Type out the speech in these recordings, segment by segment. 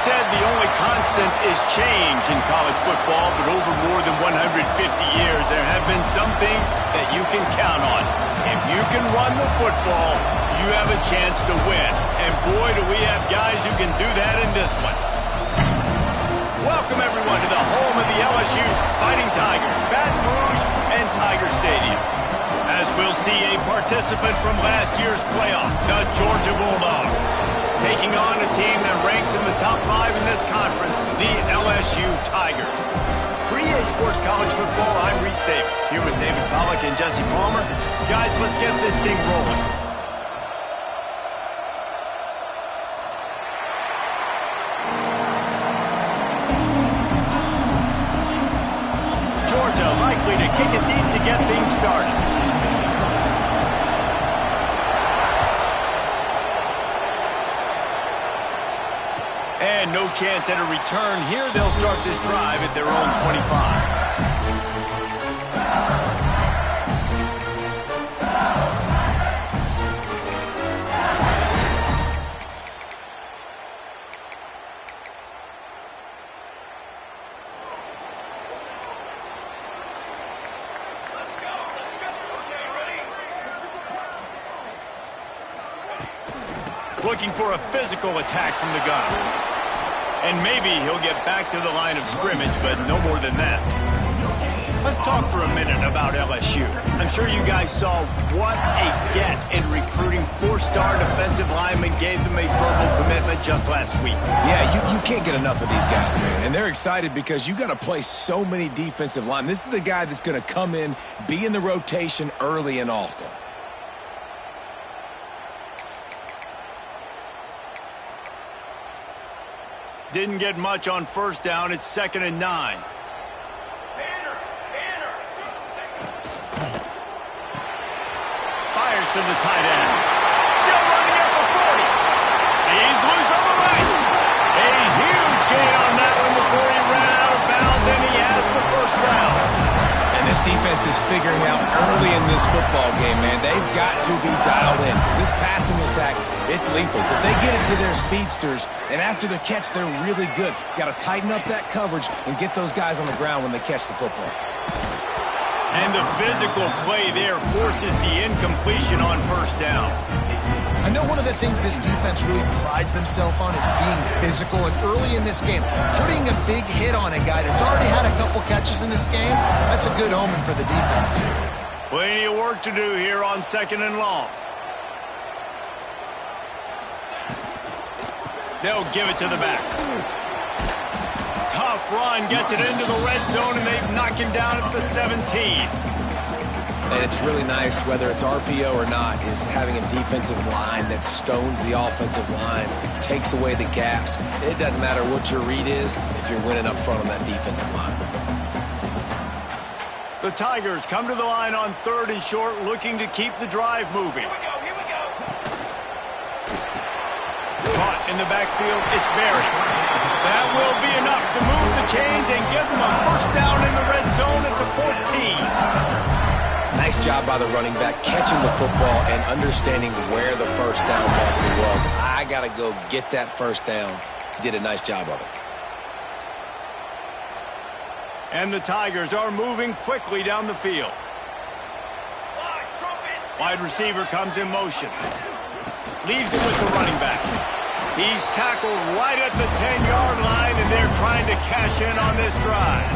said the only constant is change in college football, but over more than 150 years, there have been some things that you can count on. If you can run the football, you have a chance to win. And boy, do we have guys who can do that in this one. Welcome, everyone, to the home of the LSU Fighting Tigers, Baton Rouge and Tiger Stadium. As we'll see a participant from last year's playoff, the Georgia Bulldogs, taking on a team that ranks in the top 5 in this conference, the LSU Tigers. For EA Sports College Football, I'm Reese Davis, here with David Pollack and Jesse Palmer. Guys, let's get this thing rolling. Georgia likely to kick it deep to get things started. And no chance at a return here. They'll start this drive at their own 25. Looking for a physical attack from the gun. And maybe he'll get back to the line of scrimmage, but no more than that. Let's talk for a minute about LSU. I'm sure you guys saw what a get in recruiting 4-star defensive linemen gave them a verbal commitment just last week. Yeah, you can't get enough of these guys, man. And they're excited because you got to play so many defensive linemen. This is the guy that's going to come in, be in the rotation early and often. Didn't get much on first down. It's 2nd and 9. Fires to the tight end. Still running it for 40. He's loose on the right. A huge gain on that one before he ran out of bounds, and he has the first down. And this defense is figuring out early in this football game, man. They've got to be dialed in because this passing attack, it's lethal because they get it to their speedsters, and after the catch, they're really good. Got to tighten up that coverage and get those guys on the ground when they catch the football. And the physical play there forces the incompletion on first down. I know one of the things this defense really prides themselves on is being physical, and early in this game, putting a big hit on a guy that's already had a couple catches in this game, that's a good omen for the defense. Plenty of work to do here on 2nd and long. They'll give it to the back. Tough run, gets it into the red zone, and they knock him down at the 17. And it's really nice, whether it's RPO or not, is having a defensive line that stones the offensive line, takes away the gaps. It doesn't matter what your read is if you're winning up front on that defensive line. The Tigers come to the line on 3rd and short, looking to keep the drive moving. Here we go. Caught in the backfield, it's Berry. That will be enough to move the chains and give them a first down in the red zone at the 14. Nice job by the running back, catching the football and understanding where the first down marker was. I got to go get that first down. He did a nice job of it. And the Tigers are moving quickly down the field. Wide receiver comes in motion. Leaves it with the running back. He's tackled right at the 10-yard line, and they're trying to cash in on this drive.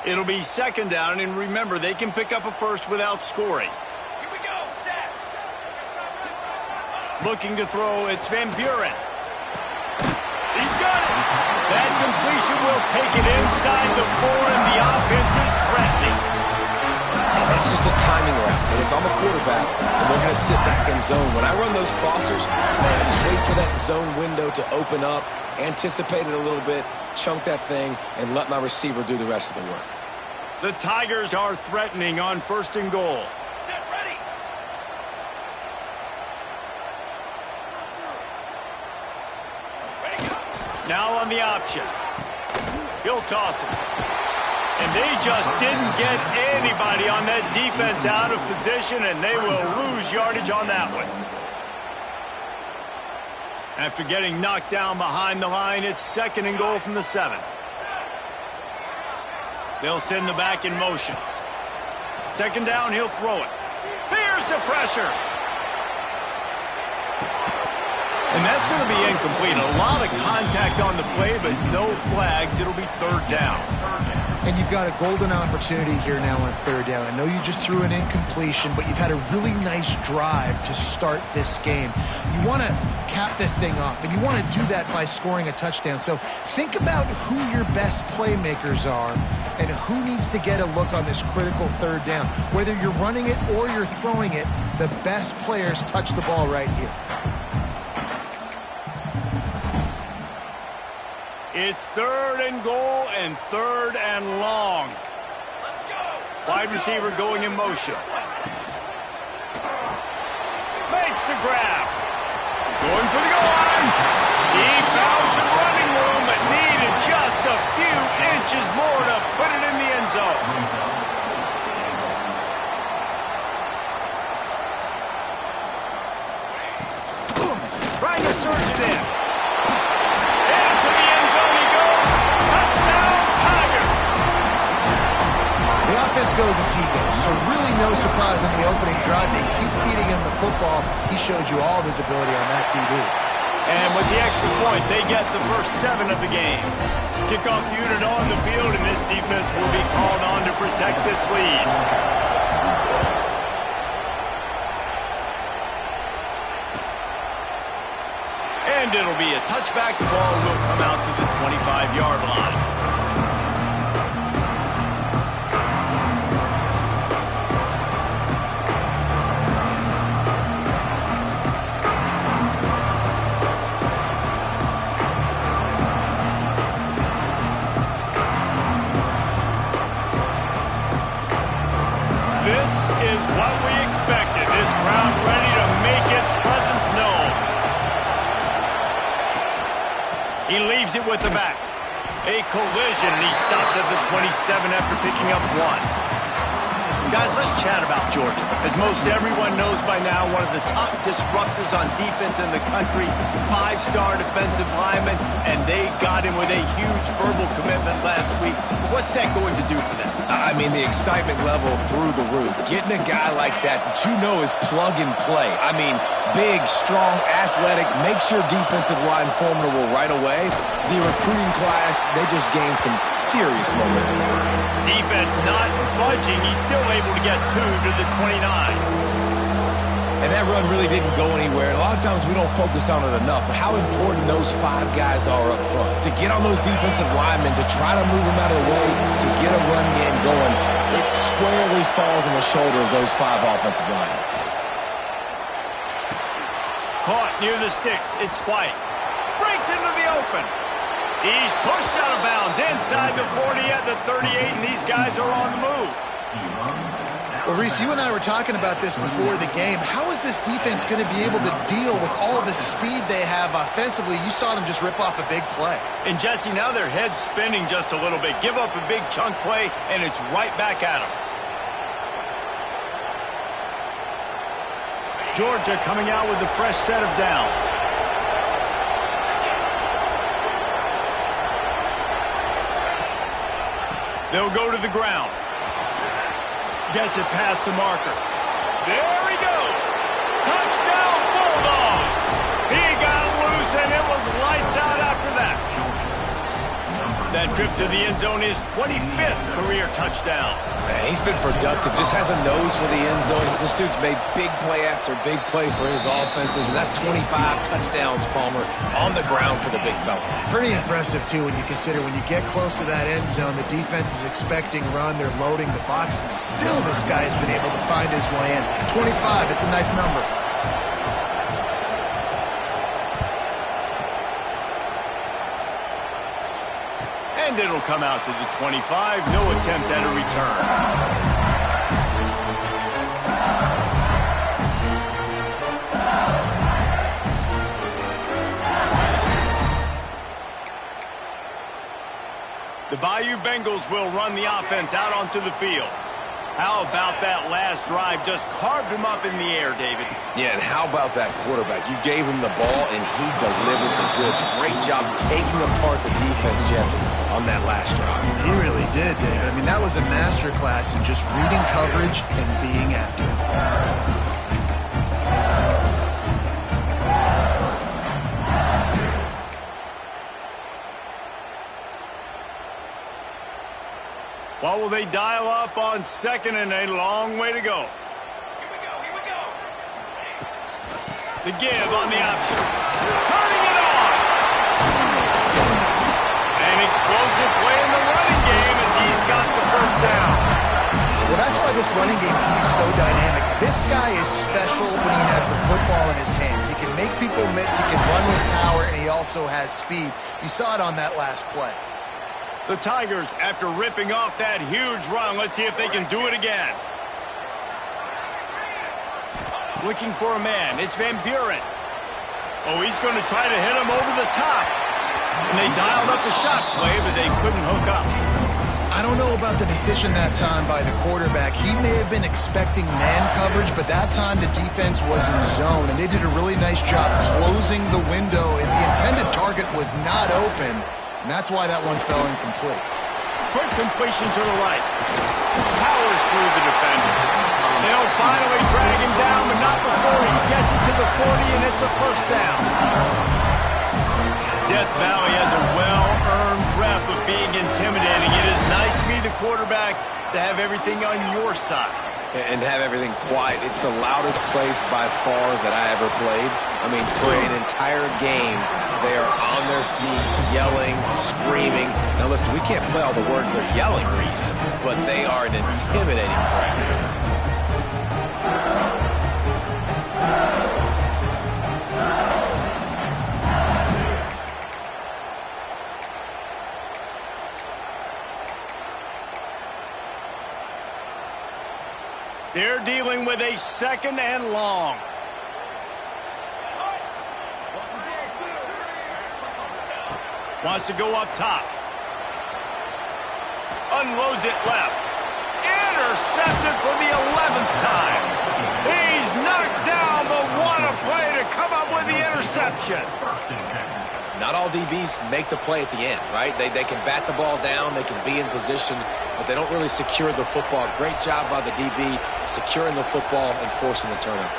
It'll be 2nd down, and remember, they can pick up a first without scoring. Here we go, set. Looking to throw, it's Van Buren. He's got it. That completion will take it inside the 4, and the offense is threatening. And that's just a timing route. And if I'm a quarterback and they're going to sit back in zone, when I run those crossers, man, I just wait for that zone window to open up, anticipate it a little bit, chunk that thing, and let my receiver do the rest of the work. The Tigers are threatening on 1st and goal. Set, ready. Now on the option. He'll toss it. And they just didn't get anybody on that defense out of position, and they will lose yardage on that one. After getting knocked down behind the line, it's 2nd and goal from the 7. They'll send the back in motion. 2nd down, he'll throw it. Here's the pressure. And that's going to be incomplete. A lot of contact on the play, but no flags. It'll be 3rd down. And you've got a golden opportunity here now on 3rd down. I know you just threw an incompletion, but you've had a really nice drive to start this game. You want to cap this thing off, and you want to do that by scoring a touchdown. So think about who your best playmakers are and who needs to get a look on this critical 3rd down. Whether you're running it or you're throwing it, the best players touch the ball right here. It's 3rd and goal and 3rd and long. Let's go. Wide receiver going in motion. Makes the grab. Going for the goal line. He found some running room, but needed just a few inches more to put it in the end zone. Trying to surge it in. Goes as he goes. So really no surprise on the opening drive. They keep feeding him the football. He showed you all of his ability on that TD. And with the extra point, they get the first 7 of the game. Kickoff unit on the field, and this defense will be called on to protect this lead. And it'll be a touchback. The ball will come out to the 25-yard line. This is what we expected. This crowd ready to make its presence known. He leaves it with the back. A collision, and he stopped at the 27 after picking up 1. Guys, let's chat about Georgia. As most everyone knows by now, one of the top disruptors on defense in the country, 5-star defensive lineman, and they got him with a huge verbal commitment last week. What's that going to do for them? I mean, the excitement level through the roof. Getting a guy like that you know is plug and play. I mean, big, strong, athletic, makes your defensive line formidable right away. The recruiting class, they just gained some serious momentum. Defense not budging. He's still able to get 2 to the 29. And that run really didn't go anywhere. A lot of times we don't focus on it enough, but how important those 5 guys are up front. To get on those defensive linemen, to try to move them out of the way, to get a run game going, it squarely falls on the shoulder of those 5 offensive linemen. Caught near the sticks. It's White. Breaks into the open. He's pushed out of bounds inside the 40 at the 38, and these guys are on the move. Well, Reese, you and I were talking about this before the game. How is this defense going to be able to deal with all the speed they have offensively? You saw them just rip off a big play. And, Jesse, now their head's spinning just a little bit. Give up a big chunk play, and it's right back at them. Georgia coming out with a fresh set of downs. They'll go to the ground. Gets it past the marker. There he goes. Touchdown, Bulldogs. He got loose, and it was lights out after that. That trip to the end zone is 25th career touchdown. Man, he's been productive, just has a nose for the end zone. This dude's made big play after big play for his offenses, and that's 25 touchdowns, Palmer, on the ground for the big fella. Pretty impressive, too, when you consider when you get close to that end zone, the defense is expecting run, they're loading the box, and still this guy's been able to find his way in. 25, it's a nice number. And it'll come out to the 25. No attempt at a return. The Bayou Bengals will run the offense out onto the field. How about that last drive? Just carved him up in the air, David. Yeah, and how about that quarterback? You gave him the ball, and he delivered the goods. Great job taking apart the defense, Jesse, on that last drive. He really did, David. I mean, that was a masterclass in just reading coverage and being accurate. What will they dial up on second and a long way to go? Here we go. The give on the option. Turning it on. An explosive play in the running game as he's got the first down. Well, that's why this running game can be so dynamic. This guy is special when he has the football in his hands. He can make people miss, he can run with power, and he also has speed. You saw it on that last play. The Tigers, after ripping off that huge run, let's see if they can do it again. Looking for a man. It's Van Buren. Oh, he's going to try to hit him over the top. And they dialed up a shot play, but they couldn't hook up. I don't know about the decision that time by the quarterback. He may have been expecting man coverage, but that time the defense was in zone, and they did a really nice job closing the window. The intended target was not open. And that's why that one fell incomplete. Quick completion to the right. Powers through the defender. They'll finally drag him down, but not before he gets it to the 40, and it's a first down. Death Valley has a well-earned rep of being intimidating. It is nice to be the quarterback to have everything on your side. And have everything quiet. It's the loudest place by far that I ever played. I mean, for an entire game, they are on their feet, yelling, screaming. Now, listen, we can't play all the words they're yelling, Reese, but they are an intimidating crowd. They're dealing with a second and long. Wants to go up top. Unloads it left. Intercepted for the 11th time. He's knocked down, but what a play to come up with the interception. Not all DBs make the play at the end, right? They can bat the ball down, they can be in position, but they don't really secure the football. Great job by the DB securing the football and forcing the turnover.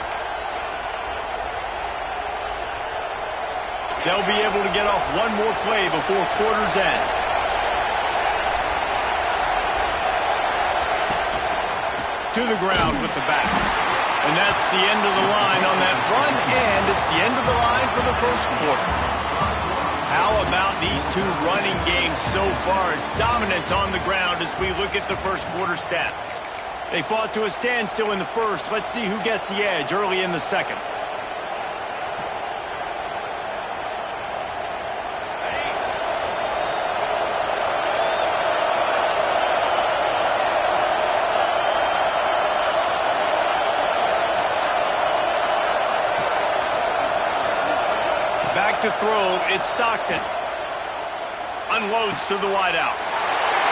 They'll be able to get off one more play before quarter's end. To the ground with the back. And that's the end of the line on that run, and it's the end of the line for the first quarter. How about these two running games so far? Dominance on the ground as we look at the first quarter stats. They fought to a standstill in the first. Let's see who gets the edge early in the second. To throw, it's Stockton. Unloads to the wideout.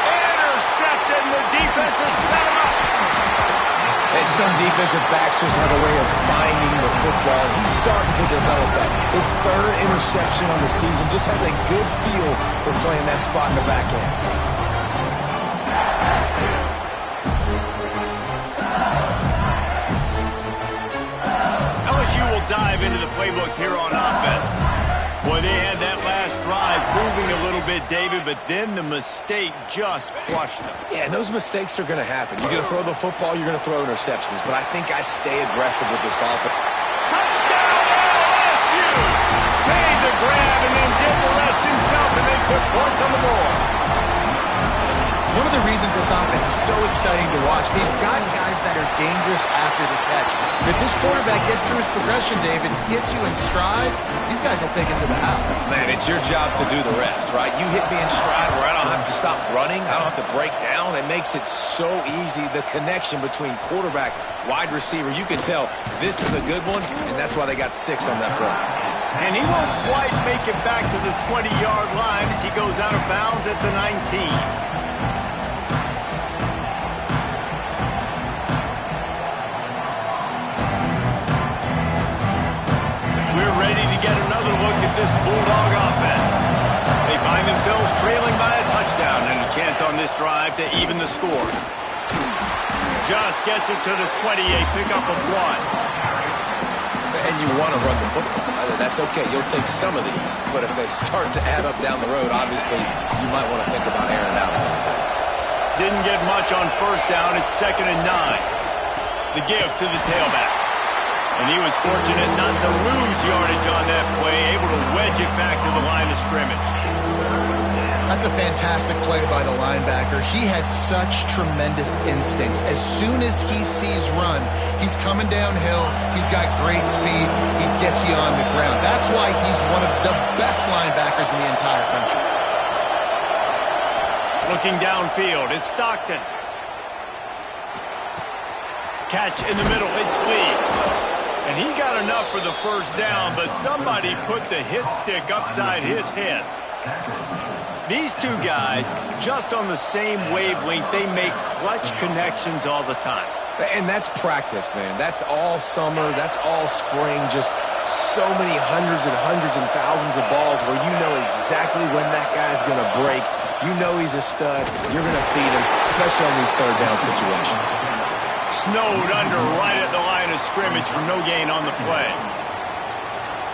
Intercepted, and the defense is set him up. And some defensive backs just have a way of finding the football. He's starting to develop that. His third interception on the season just has a good feel for playing that spot in the back end. LSU will dive into the playbook here on offense. Boy, they had that last drive moving a little bit, David, but then the mistake just crushed them. Yeah, and those mistakes are going to happen. You're going to throw the football, you're going to throw interceptions, but I think I stay aggressive with this offense. Touchdown, LSU! Made the grab and then did the rest himself, and they put points on the board. One of the reasons this offense is so exciting to watch, they've got guys that are dangerous after the catch. But if this quarterback gets through his progression, David, hits you in stride, these guys will take it to the house. Man, it's your job to do the rest, right? You hit me in stride where I don't have to stop running. I don't have to break down. It makes it so easy. The connection between quarterback, wide receiver, you can tell this is a good one, and that's why they got 6 on that play. And he won't quite make it back to the 20-yard line as he goes out of bounds at the 19. We're ready to get another look at this Bulldog offense. They find themselves trailing by a touchdown and a chance on this drive to even the score. Just gets it to the 28, pickup of 1. And you want to run the football. That's okay. You'll take some of these. But if they start to add up down the road, obviously, you might want to think about airing it out a little bit. Didn't get much on first down. It's 2nd and 9. The give to the tailback. And he was fortunate not to lose yardage on that play, able to wedge it back to the line of scrimmage. That's a fantastic play by the linebacker. He has such tremendous instincts. As soon as he sees run, he's coming downhill. He's got great speed. He gets you on the ground. That's why he's one of the best linebackers in the entire country. Looking downfield, it's Stockton. Catch in the middle, it's Lee. And he got enough for the first down, but somebody put the hit stick upside his head. These two guys, just on the same wavelength, they make clutch connections all the time. And that's practice, man. That's all summer. That's all spring. Just so many hundreds and thousands of balls where you know exactly when that guy's going to break. You know he's a stud. You're going to feed him, especially on these third down situations. Snowed under right at the line of scrimmage for no gain on the play.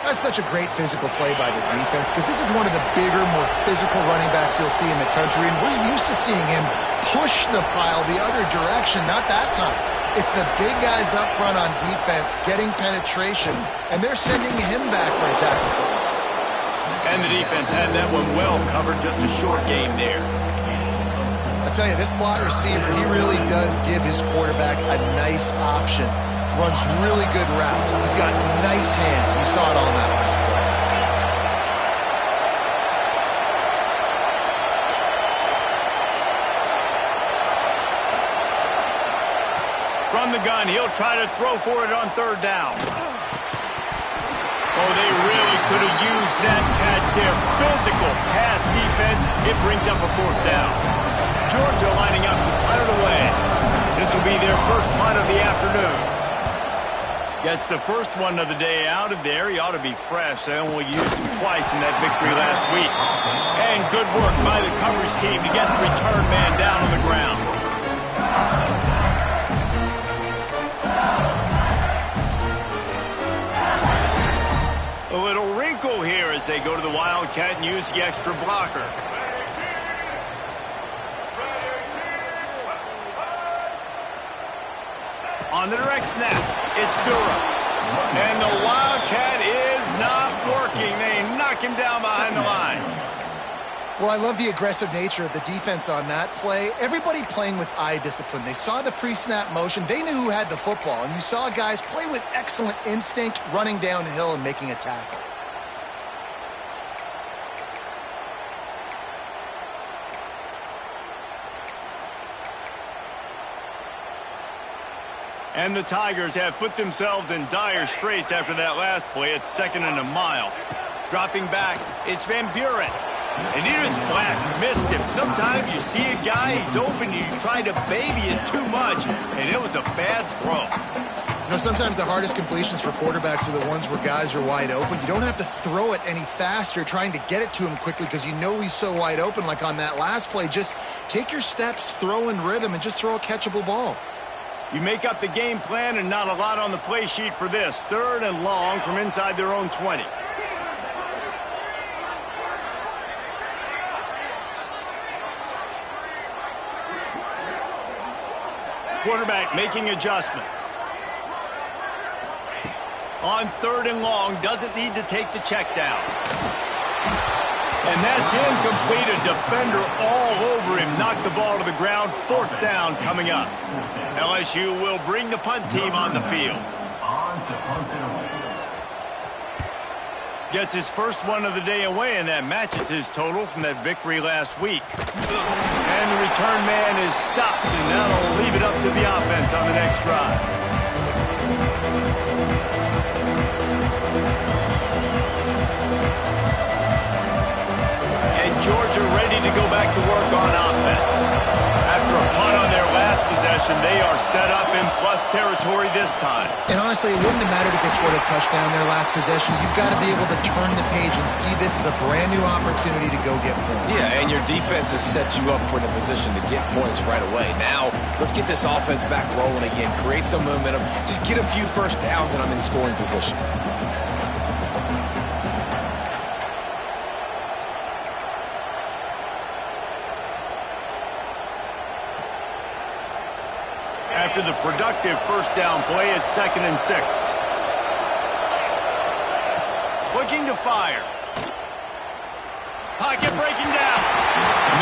That's such a great physical play by the defense because this is one of the bigger, more physical running backs you'll see in the country, and we're used to seeing him push the pile the other direction, not that time. It's the big guys up front on defense getting penetration, and they're sending him back for a tackle for loss. And the defense had that one well covered, just a short game there. I tell you, this slot receiver, he really does give his quarterback a nice option. Runs really good routes. He's got nice hands. You saw it on that last play. From the gun, he'll try to throw for it on third down. Oh, they really could have used that catch there. Physical pass defense. It brings up a fourth down. Georgia lining up to punt it away. This will be their first punt of the afternoon. Gets the first one of the day out of there. He ought to be fresh. They only used him twice in that victory last week. And good work by the coverage team to get the return man down on the ground. A little wrinkle here as they go to the Wildcat and use the extra blocker. On the direct snap, it's Durham. And the Wildcat is not working. They knock him down behind the line. Well, I love the aggressive nature of the defense on that play. Everybody playing with eye discipline. They saw the pre-snap motion. They knew who had the football. And you saw guys play with excellent instinct, running downhill and making a tackle. And the Tigers have put themselves in dire straits after that last play. It's 2nd and a mile. Dropping back, it's Van Buren. And he just flat missed him. Sometimes you see a guy, he's open, you try to baby it too much, and it was a bad throw. You know, sometimes the hardest completions for quarterbacks are the ones where guys are wide open. You don't have to throw it any faster trying to get it to him quickly because you know he's so wide open like on that last play. Just take your steps, throw in rhythm, and just throw a catchable ball. You make up the game plan and not a lot on the play sheet for this. 3rd and long from inside their own 20. Quarterback making adjustments. On 3rd and long, doesn't need to take the check down. And that's incomplete. A defender all over him. Knocked the ball to the ground. 4th down coming up. LSU will bring the punt team on the field. Gets his first one of the day away, and that matches his total from that victory last week. And the return man is stopped, and that'll leave it up to the offense on the next drive. Georgia ready to go back to work on offense. After a punt on their last possession, they are set up in plus territory this time. And honestly, it wouldn't have mattered if they scored a touchdown their last possession. You've got to be able to turn the page and see this as a brand new opportunity to go get points. Yeah, and your defense has set you up for the position to get points right away. Now, let's get this offense back rolling again, create some momentum, just get a few first downs, and I'm in scoring position. After the productive first down play, it's 2nd and 6. Looking to fire. Pocket breaking down.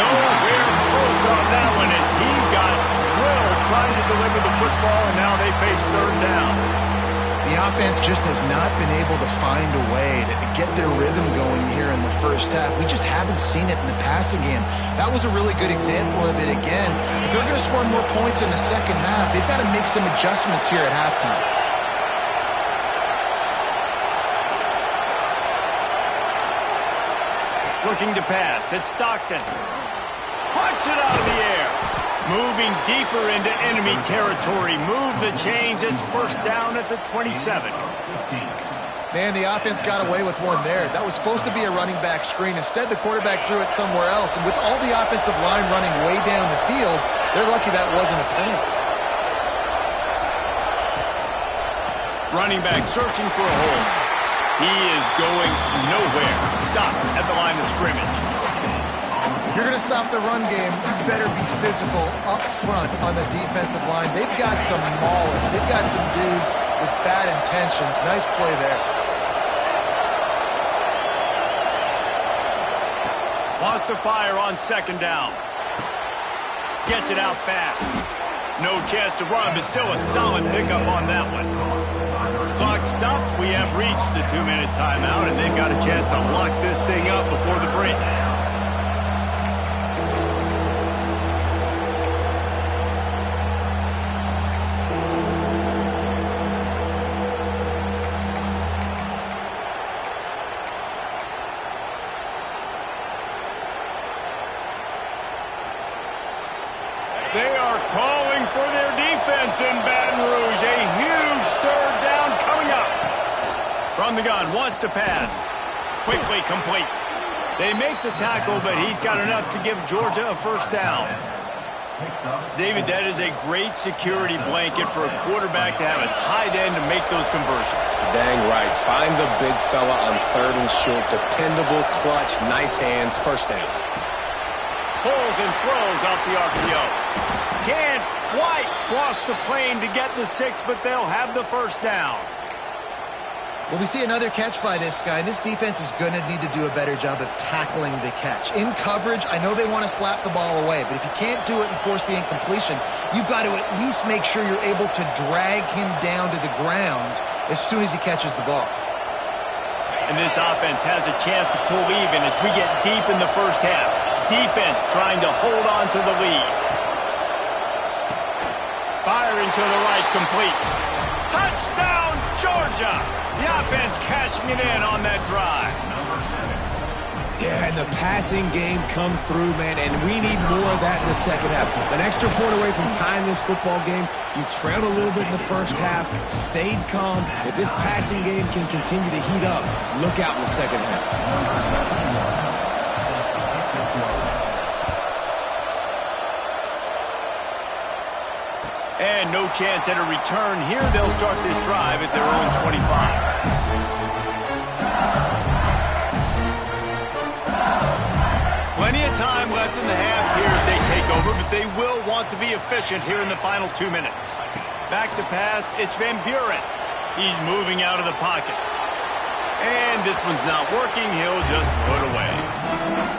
Nowhere close on that one as he got drilled trying to deliver the football, and now they face 3rd down. The offense just has not been able to find a way to get their rhythm going here in the first half. We just haven't seen it in the passing game. That was a really good example of it again. If they're going to score more points in the second half, they've got to make some adjustments here at halftime. Looking to pass. It's Stockton. Punch it out of the air. Moving deeper into enemy territory. Move the chains. It's 1st down at the 27. Man, the offense got away with one there. That was supposed to be a running back screen. Instead, the quarterback threw it somewhere else. And with all the offensive line running way down the field, they're lucky that wasn't a penalty. Running back searching for a hole. He is going nowhere. Stop at the line of scrimmage. You're going to stop the run game, you better be physical up front on the defensive line. They've got some maulers. They've got some dudes with bad intentions. Nice play there. Lost to fire on 2nd down. Gets it out fast. No chance to run, but still a solid pickup on that one. Clock stops. We have reached the 2-minute timeout, and they've got a chance to lock this thing up before the break. They are calling for their defense in Baton Rouge. A huge 3rd down coming up. From the gun, wants to pass. Quickly complete. They make the tackle, but he's got enough to give Georgia a 1st down. David, that is a great security blanket for a quarterback to have a tight end to make those conversions. Dang right. Find the big fella on 3rd and short. Dependable, clutch, nice hands, 1st down. Pulls and throws out the RPO. Can't quite cross the plane to get the 6, but they'll have the 1st down. Well, we see another catch by this guy, and this defense is going to need to do a better job of tackling the catch. In coverage, I know they want to slap the ball away, but if you can't do it and force the incompletion, you've got to at least make sure you're able to drag him down to the ground as soon as he catches the ball. And this offense has a chance to pull even as we get deep in the first half. Defense trying to hold on to the lead. Firing to the right, complete. Touchdown, Georgia! The offense cashing it in on that drive. Yeah, and the passing game comes through, man, and we need more of that in the second half. An extra point away from tying this football game. You trailed a little bit in the first half, stayed calm. If this passing game can continue to heat up, look out in the second half. And no chance at a return here. They'll start this drive at their own 25. Plenty of time left in the half here as they take over, but they will want to be efficient here in the final 2 minutes. Back to pass, it's Van Buren. He's moving out of the pocket. And this one's not working. He'll just throw it away.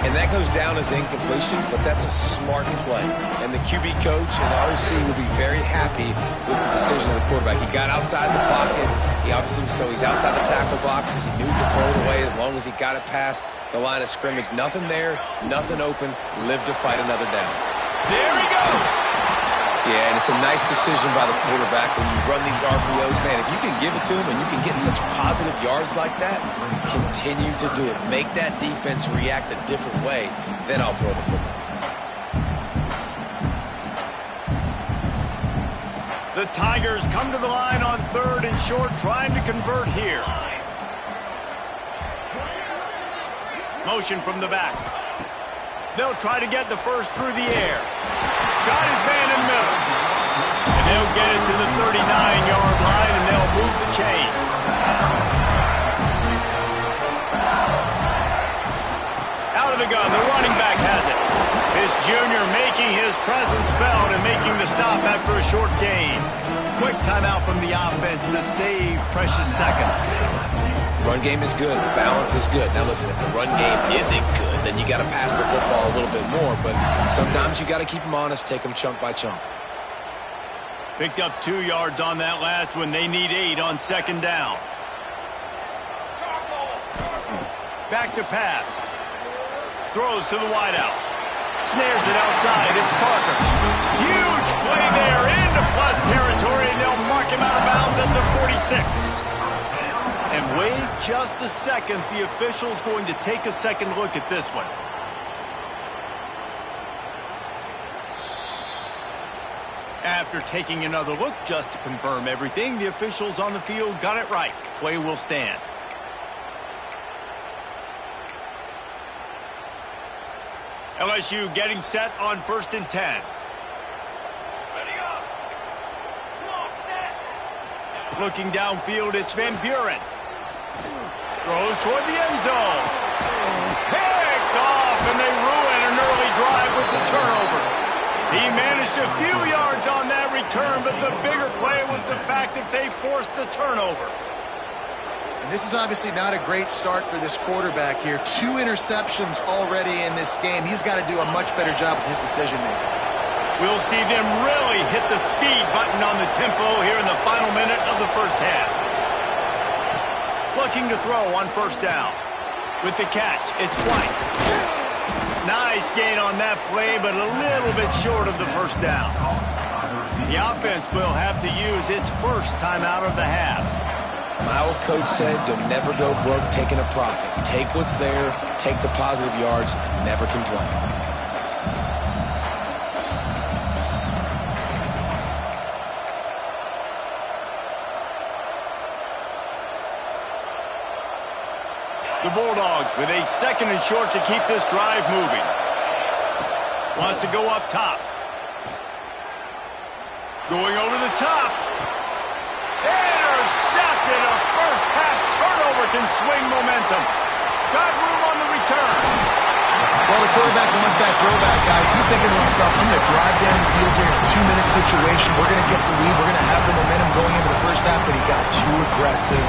And that goes down as incompletion, but that's a smart play. And the QB coach and the RC will be very happy with the decision of the quarterback. He got outside the pocket. He obviously, so he's outside the tackle boxes. He knew he could throw it away as long as he got it past the line of scrimmage. Nothing there, nothing open. Live to fight another down. There he goes. Yeah, and it's a nice decision by the quarterback when you run these RPOs. Man, if you can give it to him and you can get such positive yards like that, continue to do it. Make that defense react a different way, then I'll throw the football. The Tigers come to the line on 3rd and short, trying to convert here. Motion from the back. They'll try to get the first through the air. Got his man in the middle. And they'll get it to the 39-yard line, and they'll move the chains. Out of the gun, the running back has it. This junior making his presence felt and making the stop after a short gain. Quick timeout from the offense to save precious seconds. Run game is good. The balance is good. Now, listen, if the run game isn't good, then you got to pass the football a little bit more. But sometimes you got to keep them honest, take them chunk by chunk. Picked up 2 yards on that last one. They need 8 on 2nd down. Back to pass. Throws to the wideout. Snares it outside. It's Parker. Huge play there into plus territory, and they'll mark him out of bounds at the 46. And wait just a second. The official's going to take a second look at this one. After taking another look just to confirm everything, the officials on the field got it right. Play will stand. LSU getting set on 1st and 10. Ready up. Come on, set. Looking downfield, it's Van Buren. Throws toward the end zone. Picked off, and they ruin an early drive with the turnover. He managed a few yards on that return, but the bigger play was the fact that they forced the turnover. And this is obviously not a great start for this quarterback here. 2 interceptions already in this game. He's got to do a much better job with his decision-making. We'll see them really hit the speed button on the tempo here in the final minute of the first half. Looking to throw on 1st down. With the catch, it's White. Nice gain on that play, but a little bit short of the 1st down. The offense will have to use its first timeout of the half. My old coach said, you'll never go broke taking a profit. Take what's there, take the positive yards, and never complain. The Bulldogs with a 2nd and short to keep this drive moving. Wants to go up top. Going over the top. Intercepted. A first-half turnover can swing momentum. Got room on the return. Well, the quarterback wants that throwback, guys. He's thinking to himself, I'm going to drive down the field here in a 2-minute situation. We're going to get the lead. We're going to have the momentum going into the first half, but he got too aggressive.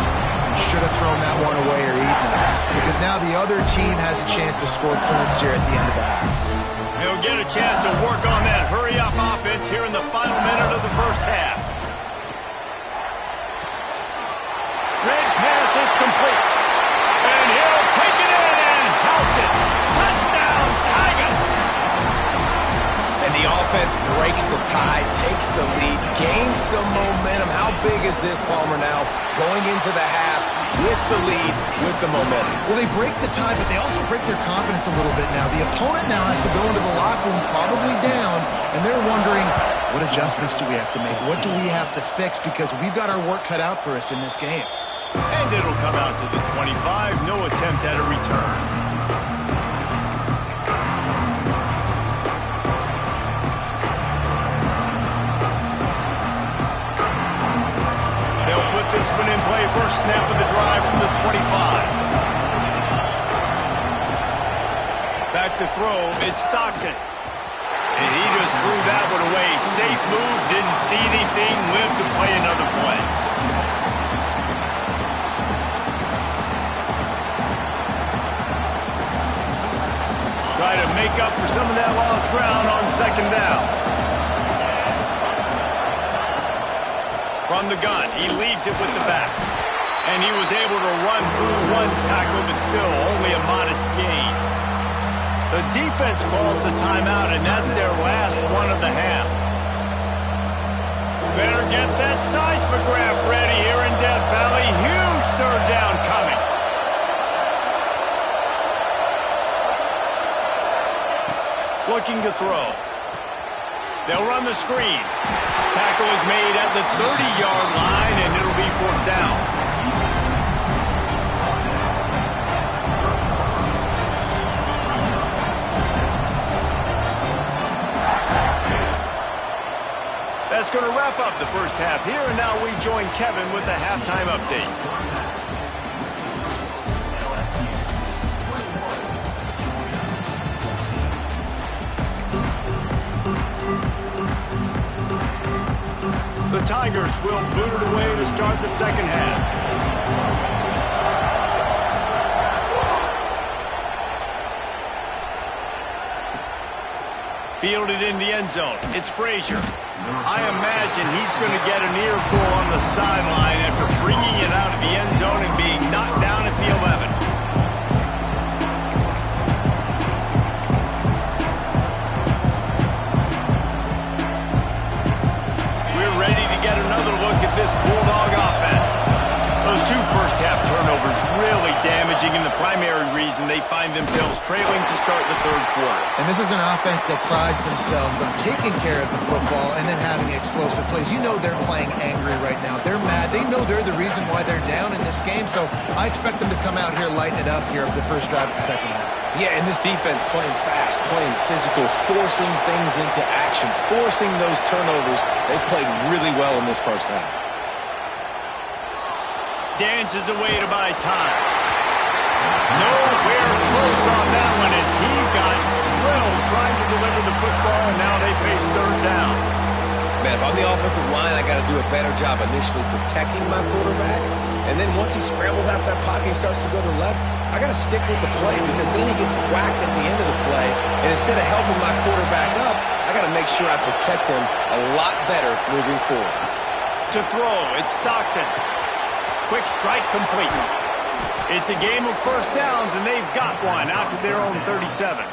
He should have thrown that one away or eaten it, because now the other team has a chance to score points here at the end of the half. He'll get a chance to work on that hurry-up offense here in the final minute of the first half. Red pass, it's complete. And he'll take it in and house it. Touchdown, Tigers! And the offense breaks the tie, takes the lead, gains some momentum. How big is this, Palmer, now? Going into the half with the lead, with the momentum. Well, they break the tie, but they also break their confidence a little bit now. The opponent now has to go into the locker room, probably down, and they're wondering, what adjustments do we have to make? What do we have to fix? Because we've got our work cut out for us in this game. And it'll come out to the 25. No attempt at a return. They'll put this one in play. First snap of the drive from the 25. Back to throw. It's Stockton. And he just threw that one away. Safe move. Didn't see anything. Lived to play another play. Try to make up for some of that lost ground on 2nd down. From the gun, he leaves it with the back. And he was able to run through one tackle, but still only a modest gain. The defense calls the timeout, and that's their last one of the half. Better get that seismograph ready here in Death Valley. Huge third down coming. Looking to throw. They'll run the screen. Tackle is made at the 30-yard line, and it'll be fourth down. That's going to wrap up the first half here, and now we join Kevin with the halftime update. The Tigers will boot it away to start the second half. Fielded in the end zone. It's Frazier. I imagine he's going to get an earful on the sideline after bringing it out of the end zone and being knocked down at the 11. We're ready to get another look at this Bulldog offense. Those two first-half turnovers really damaging, and the primary reason they find themselves trailing to start the third quarter. And this is an offense that prides themselves on taking care of the football and then having explosive plays. You know they're playing angry right now. They're mad. They know they're the reason why they're down in this game, so I expect them to come out here, lighten it up here of the first drive of the second half. Yeah, and this defense playing fast, playing physical, forcing things into action, forcing those turnovers. They played really well in this first half. Dances away to buy time. Nowhere close on that one as he got drilled trying to deliver the football, and now they face third down. Man, if I'm the offensive line, I got to do a better job initially protecting my quarterback. And then once he scrambles out of that pocket, he starts to go to the left, I got to stick with the play because then he gets whacked at the end of the play. And instead of helping my quarterback up, I got to make sure I protect him a lot better moving forward. To throw, it's Stockton. Quick strike complete. It's a game of first downs, and they've got one out to their own 37.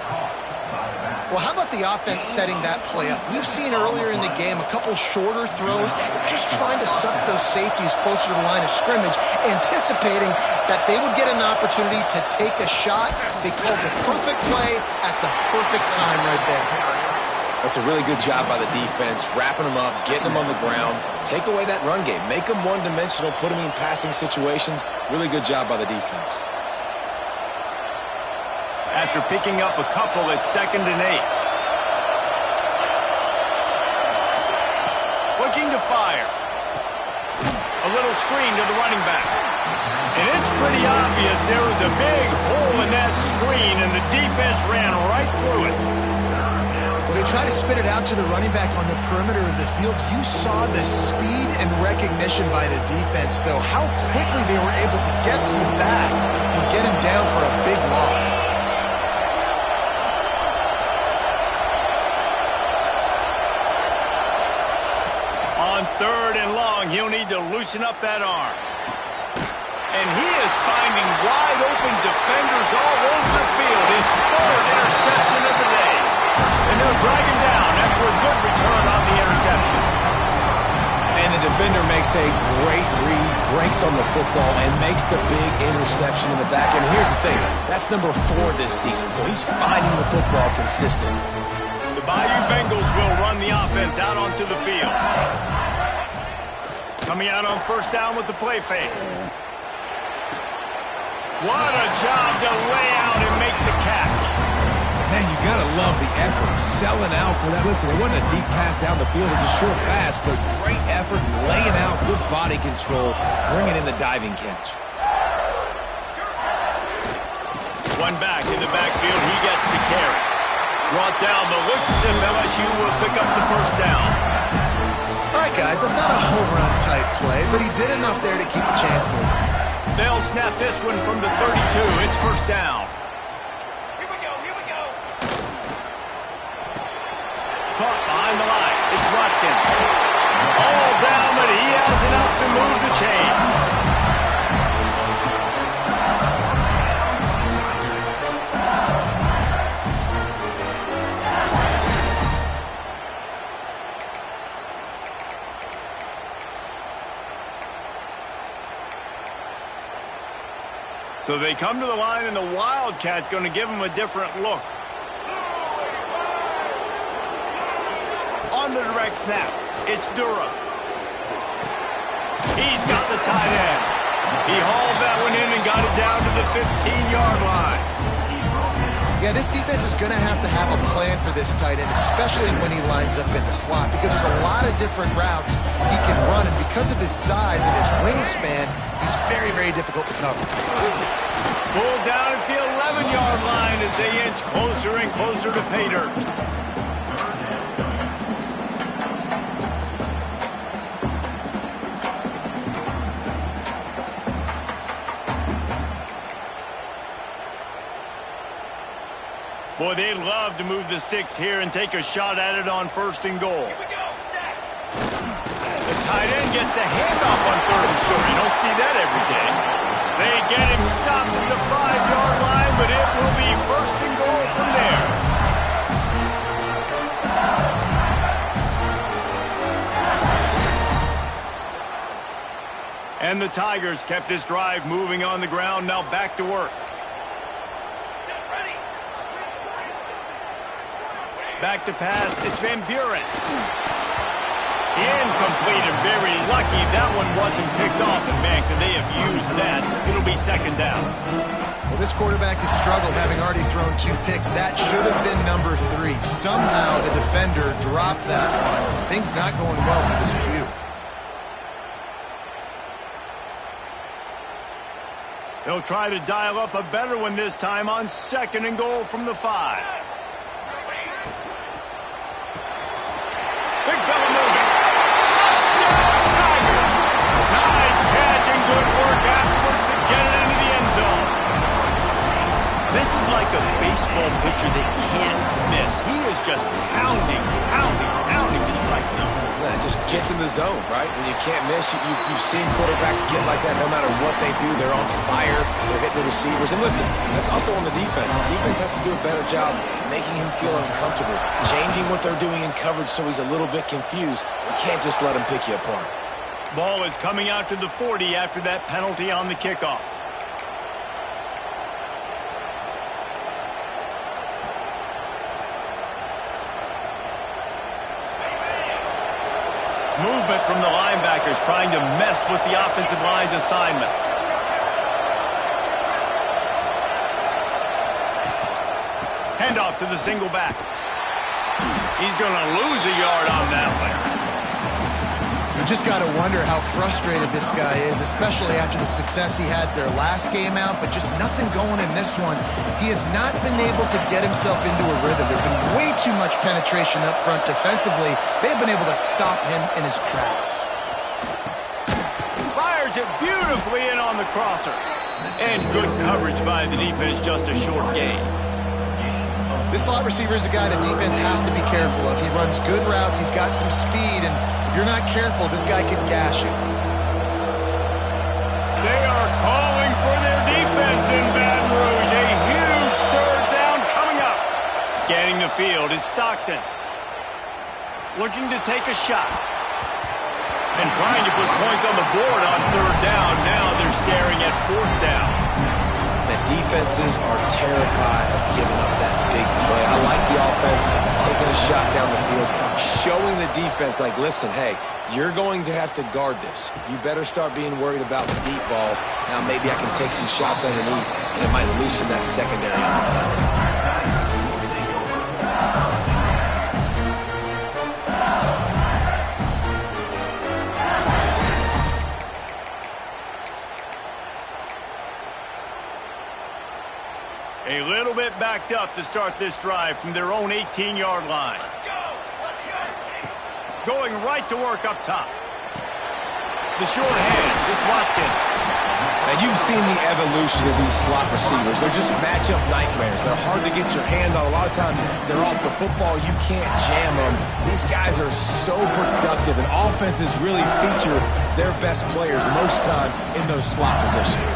Well, how about the offense setting that play up? We've seen earlier in the game a couple shorter throws, just trying to suck those safeties closer to the line of scrimmage, anticipating that they would get an opportunity to take a shot. They called the perfect play at the perfect time right there. That's a really good job by the defense, wrapping them up, getting them on the ground, take away that run game, make them one-dimensional, put them in passing situations. Really good job by the defense. After picking up a couple, it's 2nd and 8. Looking to fire. A little screen to the running back. And it's pretty obvious there was a big hole in that screen, and the defense ran right through it. They try to spit it out to the running back on the perimeter of the field. You saw the speed and recognition by the defense, though, how quickly they were able to get to the back and get him down for a big loss. On 3rd and long, he'll need to loosen up that arm. And he is finding wide open defenders all over the field. His 3rd interception of the day. And they'll drag him down after a good return on the interception. And the defender makes a great read, breaks on the football, and makes the big interception in the back. And here's the thing, that's number 4 this season, so he's finding the football consistently. The Bayou Bengals will run the offense out onto the field. Coming out on first down with the play fake. What a job to lay out and make the catch. Man, you got to love the effort, selling out for that. Listen, it wasn't a deep pass down the field. It was a short pass, but great effort, laying out, good body control, bringing in the diving catch. One back in the backfield. He gets the carry. Brought down, but looks as if LSU will pick up the first down. All right, guys, that's not a home run type play, but he did enough there to keep the chance moving. They'll snap this one from the 32. It's first down. Caught behind the line. It's Watkins. All down, but he has enough to move the chains. So they come to the line, and the Wildcat going to give them a different look. On the direct snap, it's Durham. He's got the tight end. He hauled that one in and got it down to the 15-yard line. Yeah, this defense is going to have a plan for this tight end, especially when he lines up in the slot, because there's a lot of different routes he can run, and because of his size and his wingspan, he's very, very difficult to cover. Pulled down at the 11-yard line as they inch closer and closer to pay dirt. Boy, they'd love to move the sticks here and take a shot at it on 1st and goal. Here we go, set. The tight end gets the handoff on 3rd and short. You don't see that every day. They get him stopped at the 5-yard line, but it will be 1st and goal from there. And the Tigers kept this drive moving on the ground. Now back to work. Back to pass, it's Van Buren. Incomplete and very lucky that one wasn't picked off. And man, could they have used that? It'll be 2nd down. Well, this quarterback has struggled, having already thrown 2 picks. That should have been number 3. Somehow the defender dropped that one. Things not going well for this Q. They'll try to dial up a better one this time on 2nd and goal from the 5. Big fella moving. Touchdown, Tigers. Nice catch and good work afterwards to get it into the end zone. This is like a baseball pitcher that can't miss. He is just pounding the strike zone. It just gets in the zone, right? When you can't miss, you've seen quarterbacks get like that no matter what they do. They're on fire. They're hitting the receivers. And listen, that's also on the defense. The defense has to do a better job making him feel uncomfortable, changing what they're doing in coverage so he's a little bit confused. You can't just let him pick you apart. Ball is coming out to the 40 after that penalty on the kickoff. Movement from the linebackers trying to mess with the offensive line's assignments. Handoff to the single back. He's going to lose a yard on that one. You just got to wonder how frustrated this guy is, especially after the success he had their last game out, but just nothing going in this one. He has not been able to get himself into a rhythm. There's been way too much penetration up front defensively. They've been able to stop him in his tracks. Fires it beautifully in on the crosser. And good coverage by the defense, just a short gain. This slot receiver is a guy the defense has to be careful of. He runs good routes, he's got some speed, and if you're not careful, this guy can gash you. They are calling for their defense in Baton Rouge. A huge 3rd down coming up. Scanning the field, it's Stockton. Looking to take a shot. And trying to put points on the board on 3rd down. Now they're staring at 4th down. The defenses are terrified of giving up that big play. I like the offense taking a shot down the field, showing the defense like, listen, hey, you're going to have to guard this. You better start being worried about the deep ball. Now maybe I can take some shots underneath, and it might loosen that secondary up. A little bit backed up to start this drive from their own 18-yard line. Going right to work up top. The short hands, it's Watkins. Now, you've seen the evolution of these slot receivers. They're just matchup nightmares. They're hard to get your hand on. A lot of times, they're off the football. You can't jam them. These guys are so productive, and offenses really feature their best players most time in those slot positions.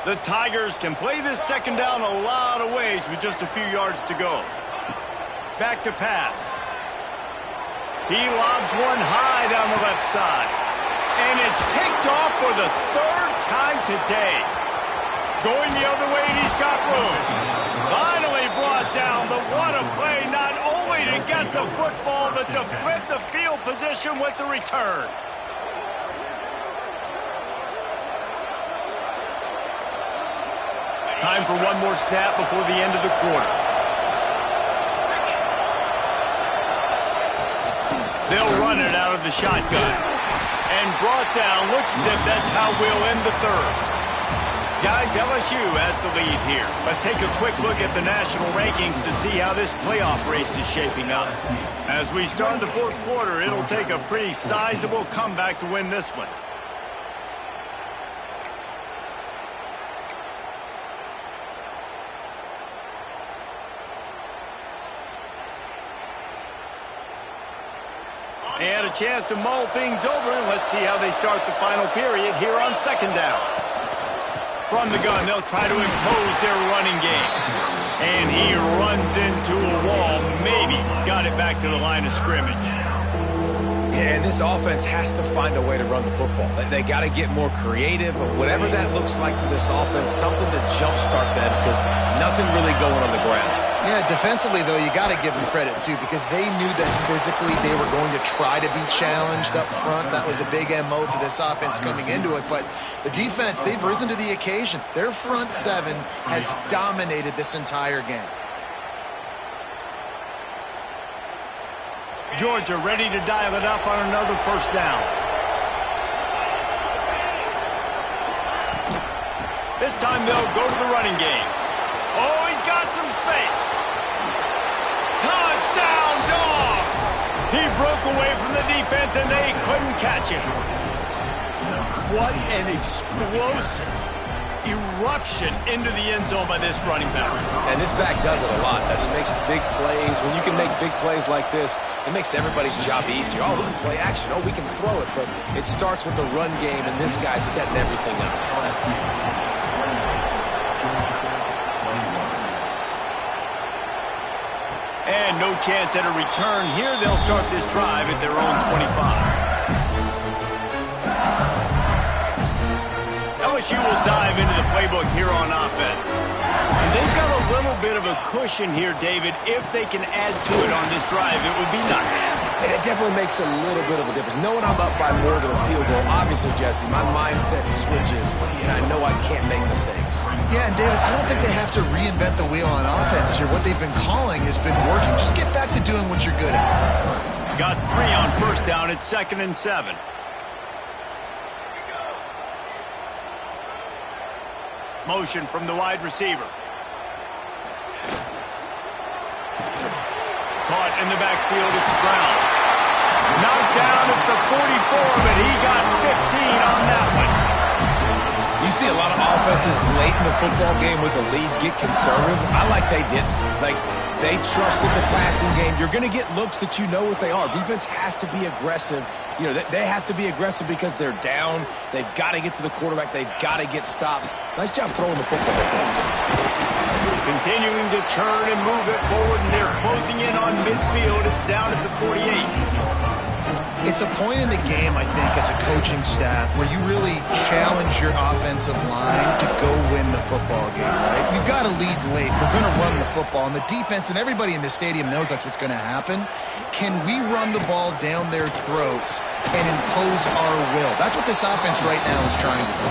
The Tigers can play this 2nd down a lot of ways with just a few yards to go. Back to pass. He lobs one high down the left side. And it's picked off for the 3rd time today. Going the other way, and he's got room. Finally brought down, but what a play, not only to get the football, but to flip the field position with the return. Time for one more snap before the end of the quarter. They'll run it out of the shotgun. And brought down, looks as if that's how we'll end the third. Guys, LSU has the lead here. Let's take a quick look at the national rankings to see how this playoff race is shaping up. As we start the fourth quarter, it'll take a pretty sizable comeback to win this one. And a chance to mull things over. Let's see how they start the final period here on second down. From the gun, they'll try to impose their running game. And he runs into a wall. Maybe got it back to the line of scrimmage. Yeah, and this offense has to find a way to run the football. They got to get more creative. Whatever that looks like for this offense, something to jumpstart them because nothing really going on the ground. Yeah, defensively, though, you got to give them credit, too, because they knew that physically they were going to try to be challenged up front. That was a big MO for this offense coming into it. But the defense, they've risen to the occasion. Their front seven has dominated this entire game. Georgia ready to dial it up on another first down. This time they'll go to the running game. Oh, he's got some space. Touchdown, Dogs! He broke away from the defense, and they couldn't catch him. What an explosive eruption into the end zone by this running back. And this back does it a lot. It makes big plays. When you can make big plays like this, it makes everybody's job easier. Oh, we can play action. Oh, we can throw it. But it starts with the run game, and this guy's setting everything up. And no chance at a return here. They'll start this drive at their own 25. LSU will dive into the playbook here on offense. And they've got a little bit of a cushion here, David. If they can add to it on this drive, it would be nice. And it definitely makes a little bit of a difference. Knowing I'm up by more than a field goal, obviously, Jesse, my mindset switches, and I know I can't make mistakes. Yeah, and David, I don't think they have to reinvent the wheel on offense here. What they've been calling has been working. Just get back to doing what you're good at. Got 3 on first down. It's 2nd and 7. Motion from the wide receiver. Caught in the backfield, it's Brown. Knocked down at the 44, but he got 15 on that one. You see a lot of offenses late in the football game with a lead get conservative. I like they didn't. Like, they trusted the passing game. You're going to get looks that you know what they are. Defense has to be aggressive. You know, they have to be aggressive because they're down. They've got to get to the quarterback. They've got to get stops. Nice job throwing the football. Continuing to turn and move it forward, and they're closing in on midfield. It's down at the 48. It's a point in the game, I think, as a coaching staff where you really challenge your offensive line to go win the football game, right? We've got to lead late. We're going to run the football, and the defense and everybody in the stadium knows that's what's going to happen. Can we run the ball down their throats and impose our will? That's what this offense right now is trying to do.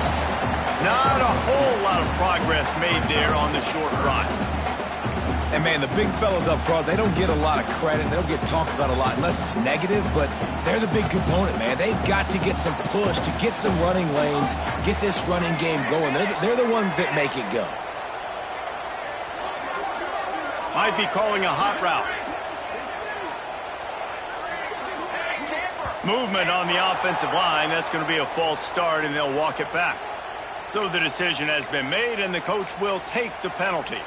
Not a whole lot of progress made there on the short run. And, man, the big fellas up front, they don't get a lot of credit. They don't get talked about a lot unless it's negative, but they're the big component, man. They've got to get some push, to get some running lanes, get this running game going. They're the ones that make it go. Might be calling a hot route. Movement on the offensive line. That's going to be a false start, and they'll walk it back. So the decision has been made, and the coach will take the penalty.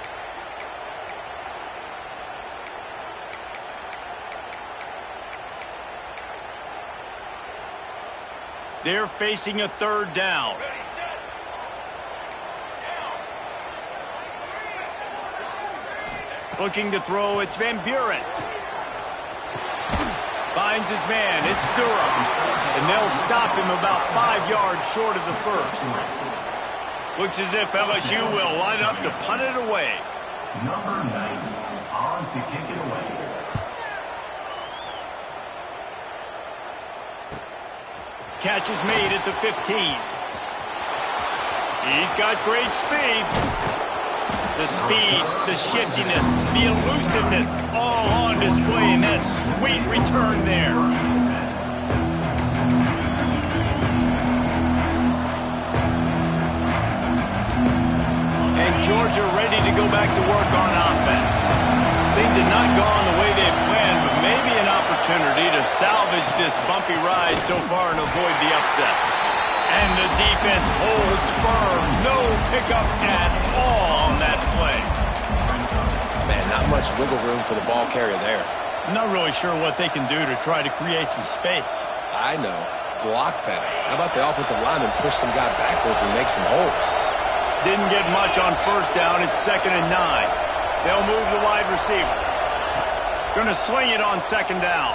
They're facing a 3rd down. Looking to throw, it's Van Buren. Finds his man, it's Durham. And they'll stop him about 5 yards short of the first. Looks as if LSU will line up to punt it away. Number 90 on to kick it away. Catch is made at the 15. He's got great speed. The speed, the shiftiness, the elusiveness, all on display in that sweet return there. And Georgia ready to go back to work on offense. Things had not gone the way they had planned, but maybe an opportunity to salvage this bumpy ride so far and avoid the upset. And the defense holds firm. No pickup at all on that play. Man, not much wiggle room for the ball carrier there. I'm not really sure what they can do to try to create some space. I know. Block better. How about the offensive lineman push some guy backwards and make some holes? Didn't get much on first down. It's 2nd and 9. They'll move the wide receiver. Going to swing it on 2nd down.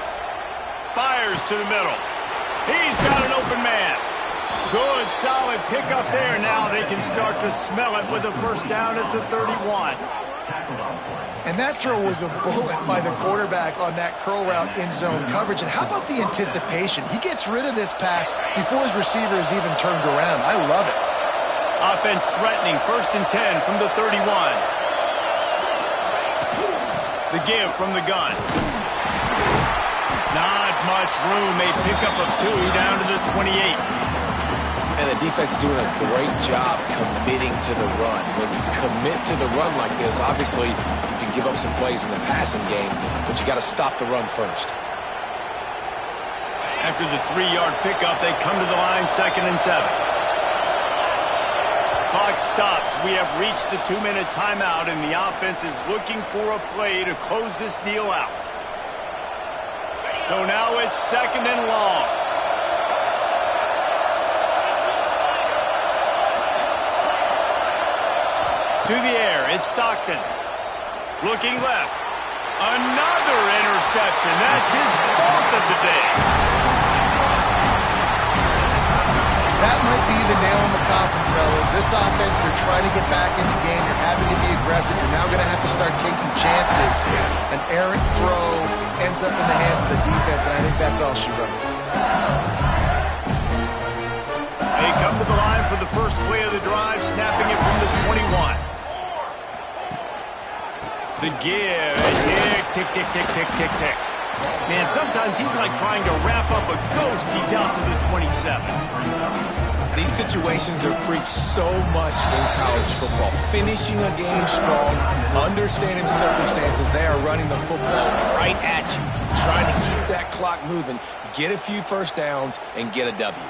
Fires to the middle. He's got an open man. Good, solid pickup there. Now they can start to smell it with a first down at the 31. And that throw was a bullet by the quarterback on that curl route in zone coverage. And how about the anticipation? He gets rid of this pass before his receiver is even turned around. I love it. Offense threatening, 1st and 10 from the 31. The give from the gun. Not much room. A pickup of 2 down to the 28. And the defense doing a great job committing to the run. When you commit to the run like this, obviously you can give up some plays in the passing game, but you got to stop the run first. After the 3-yard pickup, they come to the line, 2nd and 7. Clock stops. We have reached the 2-minute timeout, and the offense is looking for a play to close this deal out. So now it's 2nd and long. To the air, it's Stockton. Looking left. Another interception. That's his 4th of the day. That might be the nail in the coffin, fellas. This offense, they're trying to get back in the game. You're having to be aggressive. You're now going to have to start taking chances. An errant throw ends up in the hands of the defense, and I think that's all she wrote. They come to the line for the first play of the drive, snapping it from the 21. The give. Tick, tick, tick, tick, tick, tick, tick. Man, sometimes he's like trying to wrap up a ghost. He's out to the 27. These situations are preached so much in college football. Finishing a game strong, understanding circumstances. They are running the football right at you, trying to keep that clock moving, get a few first downs, and get a W.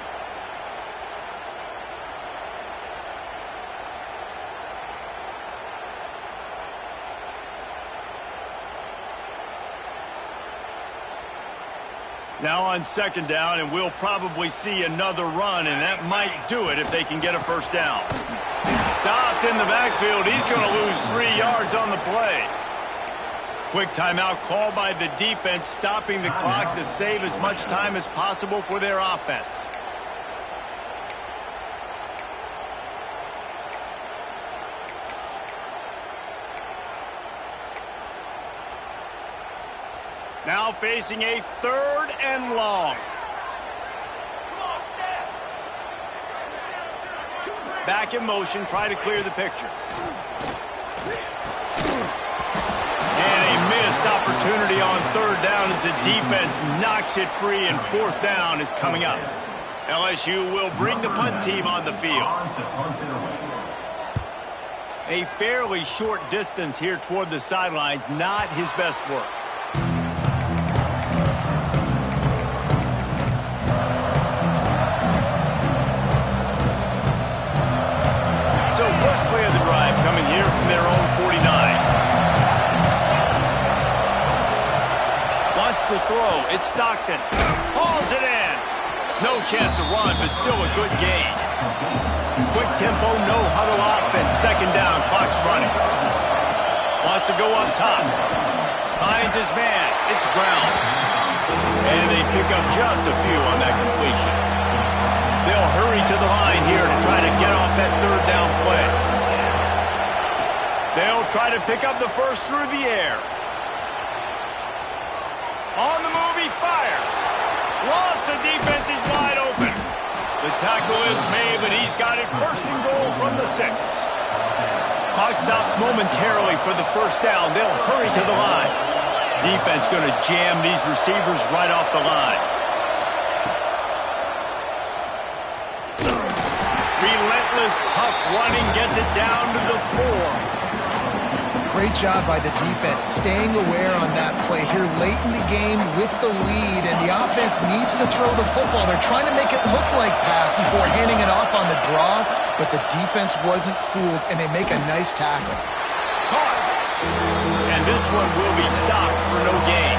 Now on 2nd down, and we'll probably see another run, and that might do it if they can get a first down. Stopped in the backfield. He's going to lose 3 yards on the play. Quick timeout called by the defense, stopping the clock to save as much time as possible for their offense. Now facing a 3rd and long. Back in motion, try to clear the picture. And a missed opportunity on 3rd down as the defense knocks it free, and 4th down is coming up. LSU will bring the punt team on the field. A fairly short distance here toward the sidelines, not his best work. So first play of the drive coming here from their own 49. Wants to throw. It's Stockton. Hauls it in. No chance to run, but still a good gain. Quick tempo, no huddle offense. 2nd down, clock's running. Wants to go up top. Finds his man. It's Brown. And they pick up just a few on that completion. They'll hurry to the line here to try to get off that third down play. They'll try to pick up the first through the air. On the move, he fires. Lost, the defense is wide open. The tackle is made, but he's got it first and goal from the 6. Clock stops momentarily for the first down. They'll hurry to the line. Defense going to jam these receivers right off the line. Relentless, tough running gets it down to the 4. Great job by the defense staying aware on that play here late in the game with the lead, and the offense needs to throw the football. They're trying to make it look like pass before handing it off on the draw, but the defense wasn't fooled, and they make a nice tackle. Caught. And this one will be stopped for no gain.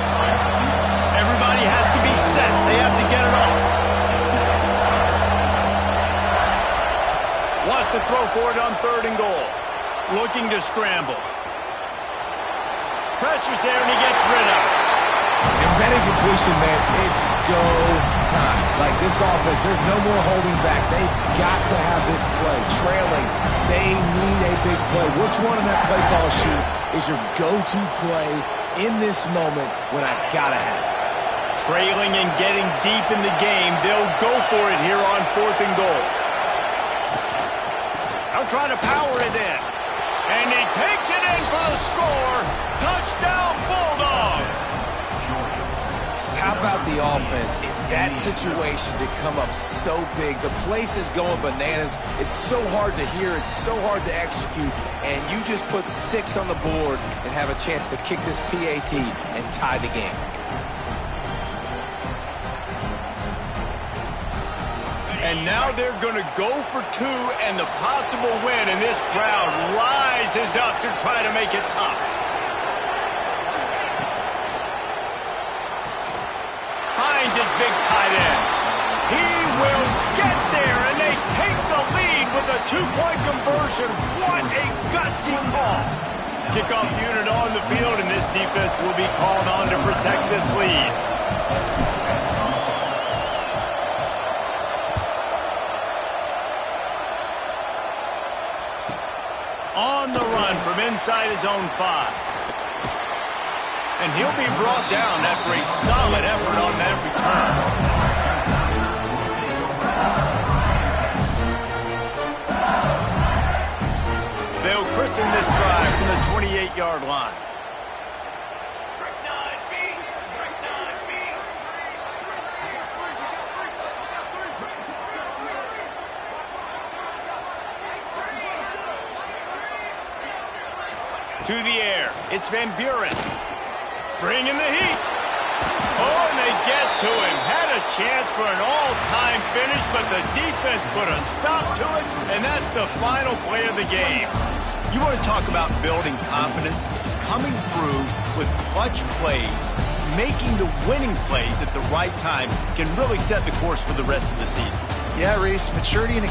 Everybody has to be set. They have to get it off. Wants to throw for it on 3rd and goal. Looking to scramble. Pressure's there, and he gets rid of it. And with that incompletion, man, it's go time. Like this offense, there's no more holding back. They've got to have this play. Trailing, they need a big play. Which one in that play call sheet is your go-to play in this moment when I gotta have it? Trailing and getting deep in the game, they'll go for it here on 4th and goal. They'll try to power it in. And he takes it in for the score. Touchdown, Bulldogs. How about the offense in that situation to come up so big? The place is going bananas. It's so hard to hear. It's so hard to execute. And you just put 6 on the board and have a chance to kick this PAT and tie the game. And now they're going to go for 2 and the possible win, and this crowd rises up to try to make it tough. Finds his big tight end. He will get there, and they take the lead with a 2-point conversion. What a gutsy call. Kickoff unit on the field, and this defense will be called on to protect this lead. On the run from inside his own 5. And he'll be brought down after a solid effort on that return. They'll christen this drive from the 28-yard line. To the air. It's Van Buren. Bringing the heat. Oh, and they get to him. Had a chance for an all-time finish, but the defense put a stop to it, and that's the final play of the game. You want to talk about building confidence? Coming through with clutch plays, making the winning plays at the right time can really set the course for the rest of the season. Yeah, Reese, maturity and